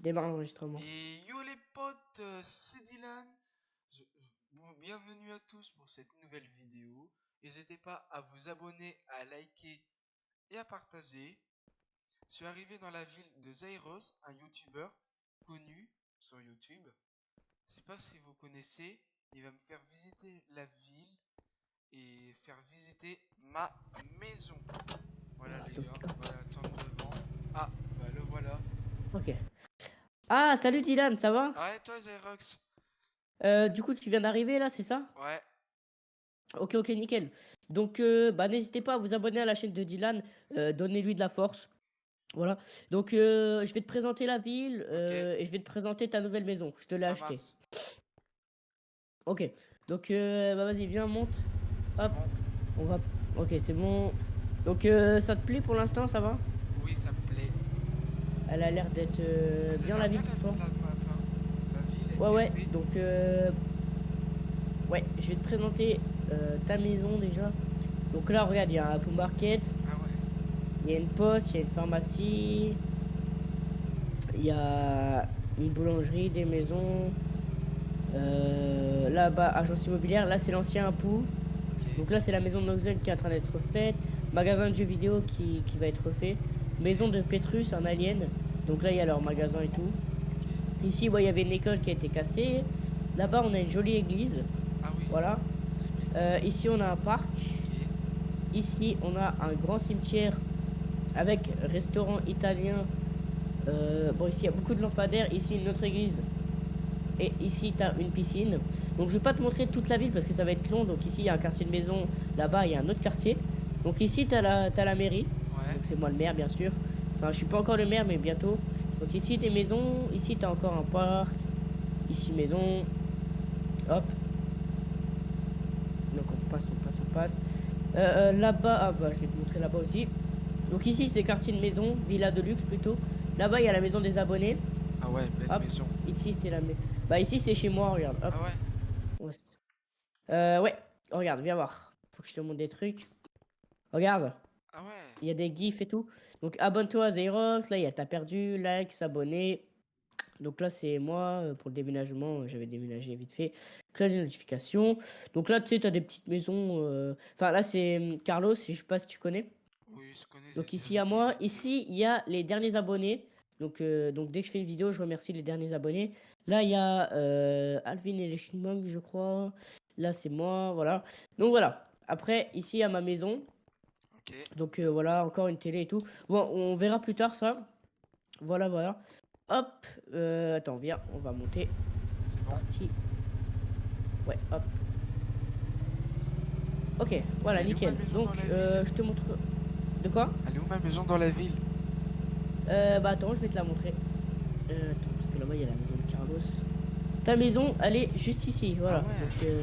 démarre l'enregistrement. Et yo les potes, c'est Dylan. Bon, bienvenue à tous pour cette nouvelle vidéo. N'hésitez pas à vous abonner, à liker et à partager. Je suis arrivé dans la ville de Zairos, un youtubeur connu sur YouTube. Je sais pas si vous connaissez, il va me faire visiter la ville et faire visiter ma maison. Voilà Voilà, les donc, gars, on va attendre devant. Ah, bah le voilà. ok. Ah, salut Dylan, ça va? Ah et toi Zairox? Du coup, tu viens d'arriver là, c'est ça? Ouais, Ok, ok, nickel. Donc, bah, n'hésitez pas à vous abonner à la chaîne de Dylan, donnez-lui de la force. Voilà. Donc, je vais te présenter la ville ok, et je vais te présenter ta nouvelle maison. Je te l'ai ça achetée. marche. Ok. Donc, bah, vas-y, viens, monte. C'est Hop, bon? on va. Ok, c'est bon. Donc, ça te plaît pour l'instant, ça va? Oui, ça me plaît. Elle a l'air d'être Elle a bien l'air la bien ville pour toi? la map, hein. La ville Ouais, est ouais. épée. Donc, ouais, je vais te présenter ta maison déjà. Donc là, regarde, il y a un Apple Market, Ah ouais. il y a une poste, il y a une pharmacie, il y a une boulangerie, des maisons. Là-bas, agence immobilière. Là, c'est l'ancien Apple. Ok, Donc là, c'est la maison de Noxon qui est en train d'être faite. Magasin de jeux vidéo qui va être fait. Maison ok, de Petrus, un alien. Donc là, il y a leur magasin et tout. ok. Ici, ouais, il y avait une école qui a été cassée. Là-bas, on a une jolie église. Ah oui, Voilà. elle est belle. Ici, on a un parc. Ok, Ici, on a un grand cimetière avec restaurant italien. Bon, ici, il y a beaucoup de lampadaires. Ici, une autre église. Et ici, tu as une piscine. Donc, je vais pas te montrer toute la ville parce que ça va être long. Donc, ici, il y a un quartier de maison. Là-bas, il y a un autre quartier. Donc, ici, t'as la mairie. ouais, Donc, c'est moi le maire, bien sûr. Enfin, je suis pas encore le maire, mais bientôt. Donc, ici, des maisons. Ici, tu as encore un parc. Ici, maison. Hop. Donc, on passe, on passe, on passe. Là-bas, ah bah, je vais te montrer là-bas aussi. Donc, ici, c'est quartier de maison. Villa de luxe plutôt. Là-bas, il y a la maison des abonnés. ah ouais, belle Hop. maison. Ici, c'est la maison. Bah, ici, c'est chez moi, regarde. Hop. Ah ouais, Ouais. Ouais, regarde, viens voir. Faut que je te montre des trucs. Regarde, ah ouais. il y a des gifs et tout. Donc abonne-toi à Xerox, là il y a t'as perdu, like, s'abonner. Donc là c'est moi pour le déménagement, j'avais déménagé vite fait. Cloche de notification. Donc là tu sais t'as des petites maisons. Enfin là c'est Carlos, je sais pas si tu connais. Oui, je connais, j'ai Donc déjà ici vu à tes moi, vidéos. ici il y a les derniers abonnés. Donc dès que je fais une vidéo, je remercie les derniers abonnés. Là il y a Alvin et les Chipmunks, je crois. Là c'est moi, voilà. Donc voilà. Après ici à ma maison. Ok, Donc voilà, encore une télé et tout. Bon, on verra plus tard ça. Voilà, voilà. Hop, attends, viens, on va monter. c'est C'est bon. parti. Ouais, hop. Ok, voilà, Elle est où ma nickel. maison dans Donc, la ville? je te montre. De quoi? Elle est où ma maison dans la ville? Bah attends, je vais te la montrer. Attends, parce que là-bas, il y a la maison de Carlos. Ta maison, elle est juste ici, Ah voilà. ouais, Donc,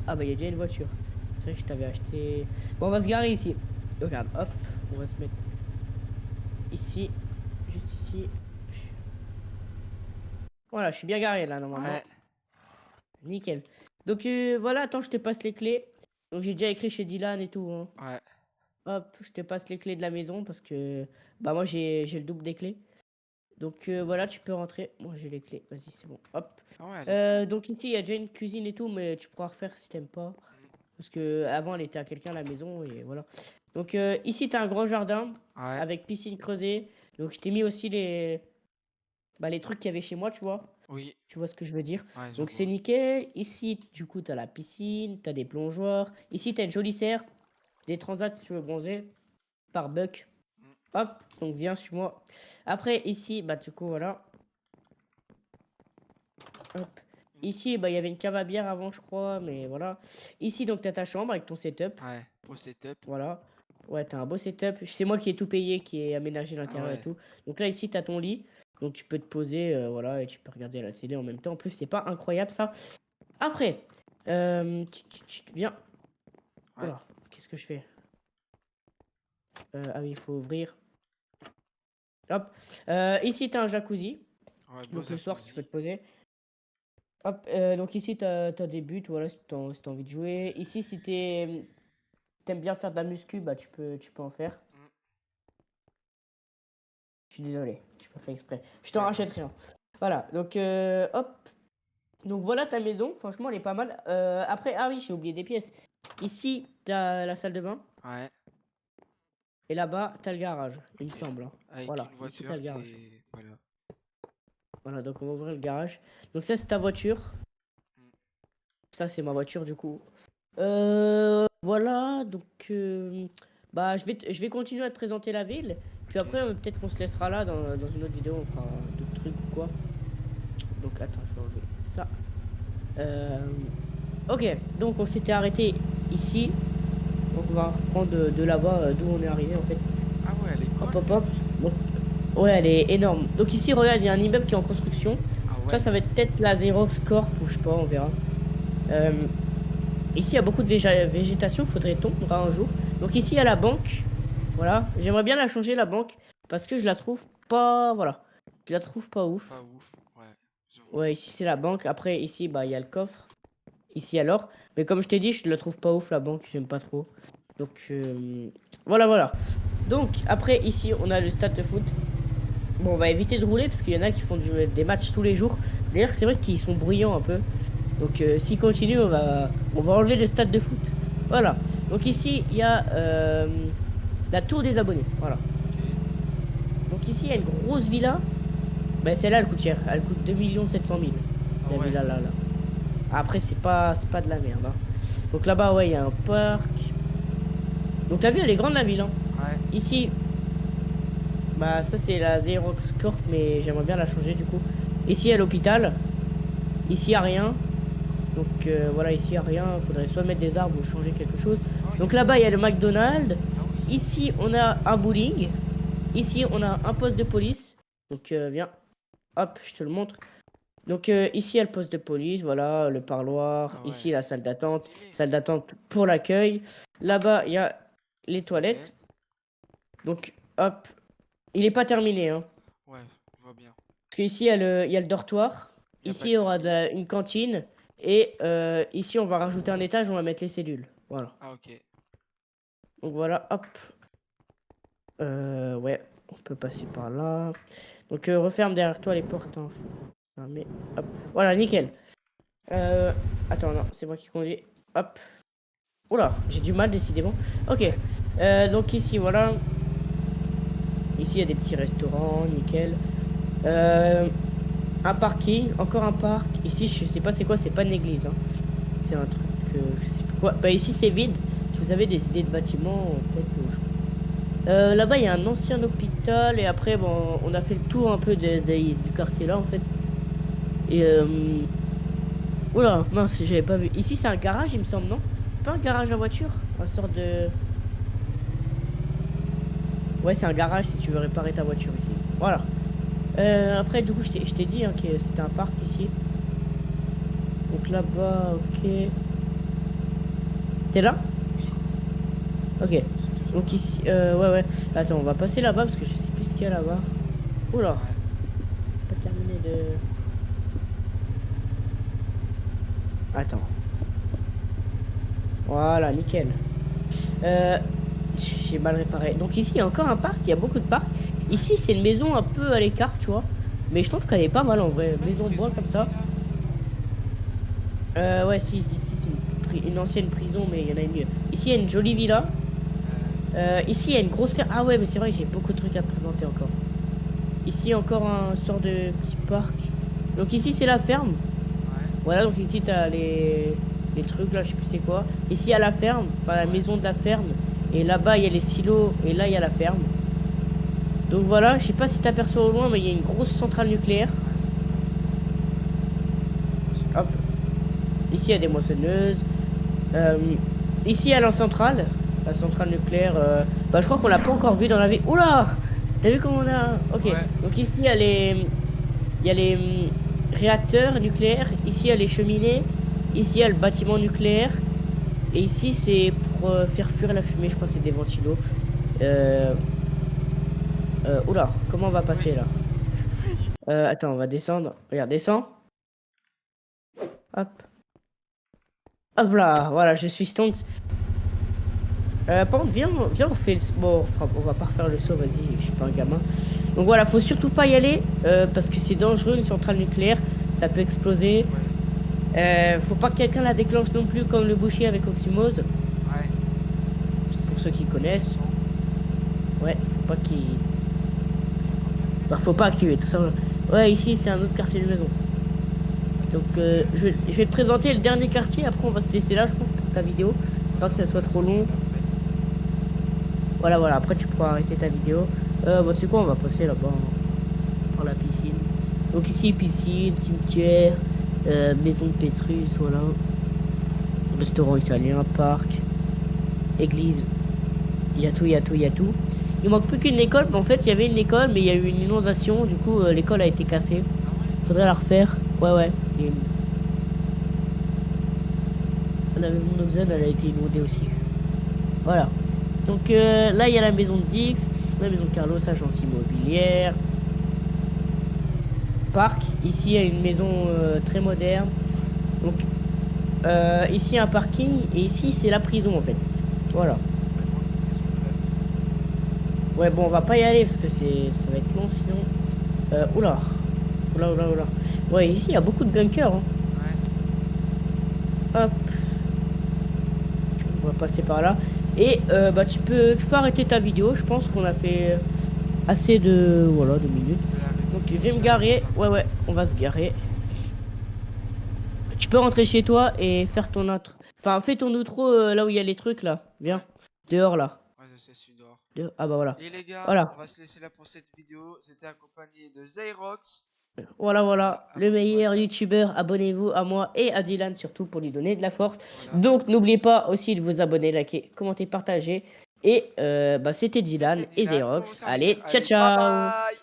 ah bah, il y a déjà une voiture. C'est vrai que je t'avais acheté. Bon, on va se garer ici. Regarde, hop, on va se mettre ici, juste ici. Voilà, je suis bien garé là, normalement. ouais, Nickel. Donc voilà, attends, je te passe les clés. Donc j'ai déjà écrit chez Dylan et tout, hein. ouais. Hop, je te passe les clés de la maison parce que bah moi j'ai le double des clés. Donc voilà, tu peux rentrer. Moi j'ai les clés. Vas-y, c'est bon. Hop. Ah ouais, elle est belle. Donc ici il y a déjà une cuisine et tout, mais tu pourras refaire si t'aimes pas. Mm. Parce que avant elle était à quelqu'un la maison et voilà. Donc ici tu as un grand jardin Ouais, avec piscine creusée. Donc je t'ai mis aussi les trucs qu'il y avait chez moi, tu vois. oui, Tu vois ce que je veux dire? ouais, je Donc c'est vois. nickel. Ici, du coup, tu as la piscine, tu as des plongeoires. Ici, tu as une jolie serre, des transats si tu veux bronzer, par buck. Mm. Hop, donc viens, suis-moi. Après, ici, bah du coup, voilà. Hop. Ici, bah il y avait une cave à bière avant, je crois, mais voilà. Ici, donc tu as ta chambre avec ton setup. Ouais, beau setup. Voilà. Ouais, tu as un beau setup. C'est moi qui ai tout payé, qui ai aménagé Ah l'intérieur et ouais, tout. Donc là, ici, tu as ton lit. Donc tu peux te poser, voilà, et tu peux regarder la télé en même temps. En plus, c'est pas incroyable ça. Après, viens. ouais, Oula, qu'est-ce que je fais? Ah oui, il faut ouvrir. Hop. Ici, tu as un jacuzzi. ouais, beau Donc le soir, si tu peux jacuzzi. te poser. Hop. Donc ici, tu as des buts. Voilà, si tu as envie de jouer. Ici, si t'aimes bien faire de la muscu, bah tu peux en faire. Mm. Je suis désolé, je pas fait exprès. Je t'en D'accord. rachèterai un. Voilà, donc hop. Donc voilà ta maison, franchement elle est pas mal. Après, ah oui, j'ai oublié des pièces. Ici, t'as la salle de bain. Ouais, Et là-bas, t'as le garage, il me ok. semble, hein. Avec Voilà, une ici t'as voiture le garage. et voilà. Voilà, donc on va ouvrir le garage. Donc ça c'est ta voiture. Mm. Ça c'est ma voiture du coup. Voilà, donc bah je vais continuer à te présenter la ville. Puis Ok. après peut-être qu'on se laissera là dans une autre vidéo, on fera d'autres trucs ou quoi. Donc attends, je vais enlever ça. Ok, donc on s'était arrêté ici. Donc on va reprendre de là-bas d'où on est arrivé en fait. Ah ouais, elle est Hop grande hop ta hop. ville. Donc, ouais, elle est énorme. Donc ici, regarde, il y a un immeuble qui est en construction. Ah ouais. Ça va être peut-être la Xerox Corp ou je sais pas, on verra. Euh, Ici, il y a beaucoup de végétation, faudrait tondre un jour. Donc ici, il y a la banque. Voilà, j'aimerais bien la changer la banque parce que je la trouve pas, voilà, je la trouve pas ouf. Pas ouf. Ouais, je vois. Ouais, ici c'est la banque. Après ici, bah il y a le coffre. Ici alors, mais comme je t'ai dit, je la trouve pas ouf la banque, j'aime pas trop. Donc voilà, voilà. Donc après ici, on a le stade de foot. Bon, on va éviter de rouler parce qu'il y en a qui font des matchs tous les jours. D'ailleurs, c'est vrai qu'ils sont bruyants un peu. Donc, s'ils continuent, on va enlever le stade de foot. Voilà. Donc ici, il y a la tour des abonnés. Voilà. Ok. Donc ici, il y a une grosse villa. Ben, celle-là, elle coûte cher. Elle coûte 2 700 000. Ah La ouais. villa là, là. Après, c'est pas de la merde, hein. Donc là-bas, ouais, il y a un parc. Donc t'as vu, elle est grande la ville, hein. Ouais. Ici, bah ça c'est la Xerox Corp, mais j'aimerais bien la changer du coup. Ici, il y a l'hôpital. Ici, il n'y a rien. Donc voilà, ici, il n'y a rien. Il faudrait soit mettre des arbres ou changer quelque chose. Oh, Donc là-bas, il y a le McDonald's. Ah oui. Ici, on a un bowling. Ici, on a un poste de police. Donc viens, hop, je te le montre. Donc ici, il y a le poste de police. Voilà, le parloir. Ah Ici, ouais. la salle d'attente. Stylé. Salle d'attente pour l'accueil. Là-bas, il y a les toilettes. Toilette. Donc hop, il n'est pas terminé, hein. Ouais, je vois bien. Parce qu'ici, il y a le dortoir. Il n'y a pas Ici, il de y aura cuisine. une cantine. Et ici, on va rajouter un étage, on va mettre les cellules. Voilà. Ah ok. Donc voilà, hop. Ouais, on peut passer par là. Donc referme derrière toi les portes, hein. Mais hop. Voilà, nickel. Euh, Attends, non, c'est moi qui conduis. Hop. Oula, j'ai du mal décidément. Ok. Ouais. Donc ici, voilà. Ici, il y a des petits restaurants, nickel. Euh, un parking, encore un parc. Ici, je sais pas c'est quoi, c'est pas une église, hein. C'est un truc, je sais pas quoi. Bah ici, c'est vide. Si vous avez des idées de bâtiments, peut-être que là-bas, il y a un ancien hôpital. Et après, bon, on a fait le tour un peu du quartier là, en fait. Et oula, mince, j'avais pas vu. Ici, c'est un garage, il me semble, non? C'est pas un garage à voiture? Un sort de... Ouais, c'est un garage si tu veux réparer ta voiture ici. Voilà. Après, du coup, je t'ai dit hein, que c'était un parc ici. Donc là-bas, ok. T'es là? Oui. Ok. C'est toujours Donc là. ici, ouais, ouais. Attends, on va passer là-bas parce que je sais plus ce qu'il y a là-bas. Oula, Ouais. pas terminé de... Attends. Voilà, nickel. Euh, j'ai mal réparé. Donc ici, il y a encore un parc, il y a beaucoup de parcs. Ouais. Ici, c'est une maison un peu à l'écart, tu vois. Mais je trouve qu'elle est pas mal en vrai. C'est pas une Maison de bois prison comme ici ça. là? Ouais, si, c'est une ancienne prison, mais il y en a une mieux. Ici, il y a une jolie villa. Ici, il y a une grosse ferme. Ah ouais, mais c'est vrai que j'ai beaucoup de trucs à te présenter encore. Ici, encore un sort de petit parc. Donc ici, c'est la ferme. Ouais. Voilà, donc ici, t'as les trucs, là, je sais plus c'est quoi. Ici, il y a la ferme, enfin la Ouais. maison de la ferme. Et là-bas, il y a les silos, et là, il y a la ferme. Donc voilà, je sais pas si t'aperçois au loin, mais il y a une grosse centrale nucléaire. Hop. Ici, il y a des moissonneuses. Euh, Ici, il y a la centrale nucléaire. Bah, je crois qu'on l'a pas encore vu dans la vie. Oula! T'as vu comment on a... Ok. Ouais. Donc ici, il y a les réacteurs nucléaires. Ici, il y a les cheminées. Ici, il y a le bâtiment nucléaire. Et ici, c'est pour faire fuir la fumée. Je crois que c'est des ventilos. Euh... Oula, comment on va passer Oui. là? Attends, on va descendre. Regarde, descends. Hop. Hop là, voilà, je suis stoned. Par contre, viens, on fait le... Bon, enfin, on va pas refaire le saut, vas-y, je suis pas un gamin. Donc voilà, faut surtout pas y aller, parce que c'est dangereux, une centrale nucléaire, ça peut exploser. Ouais. Faut pas que quelqu'un la déclenche non plus, comme le boucher avec Oxymose, Ouais. pour ceux qui connaissent. Ouais, faut pas qu'il... Bah, faut pas activer tout ça. Ouais, ici, c'est un autre quartier de maison. Donc, je vais te présenter le dernier quartier, après on va se laisser là, je pense, pour ta vidéo. Pas que ça soit trop long. Voilà, voilà, après tu pourras arrêter ta vidéo. Bah, tu sais quoi, on va passer là-bas, hein, par la piscine. Donc ici, piscine, cimetière, maison de Pétrus, voilà. Restaurant italien, parc, église. Il y a tout, il y a tout, il y a tout. Il manque plus qu'une école, mais en fait, il y avait une école, mais il y a eu une inondation, du coup, l'école a été cassée. Faudrait la refaire. Ouais, ouais. Et la maison de Nobzen, elle a été inondée aussi. Voilà. Donc là, il y a la maison de Dix, la maison de Carlos, agence immobilière. Parc. Ici, il y a une maison très moderne. Donc, ici, un parking. Et ici, c'est la prison, en fait. Voilà. Ouais, bon, on va pas y aller parce que ça va être long sinon. Oula. Oula, oula, oula. Ouais, ici, il y a beaucoup de bunkers. Hein. Hop. On va passer par là. Et bah, tu peux arrêter ta vidéo. Je pense qu'on a fait assez de, voilà, de minutes. Donc, je vais me garer. Ouais, ouais, on va se garer. Tu peux rentrer chez toi et faire ton outro. Enfin, fais ton outro là où il y a les trucs là. Viens. Dehors là. Ouais, je sais, je suis dehors. Ah bah voilà. Et les gars, on Voilà. va se laisser là pour cette vidéo. J'étais accompagné de Zyrox. Voilà, Voilà, voilà. Le abonnez-vous à meilleur sa... youtubeur. Abonnez-vous à moi et à Dylan surtout pour lui donner de la force. Voilà. Donc, n'oubliez pas aussi de vous abonner, liker, commenter, partager. Et bah, c'était Dylan C'était et Dylan. On Xerox. vous salue. Allez, ciao, Allez, bye ciao! bye.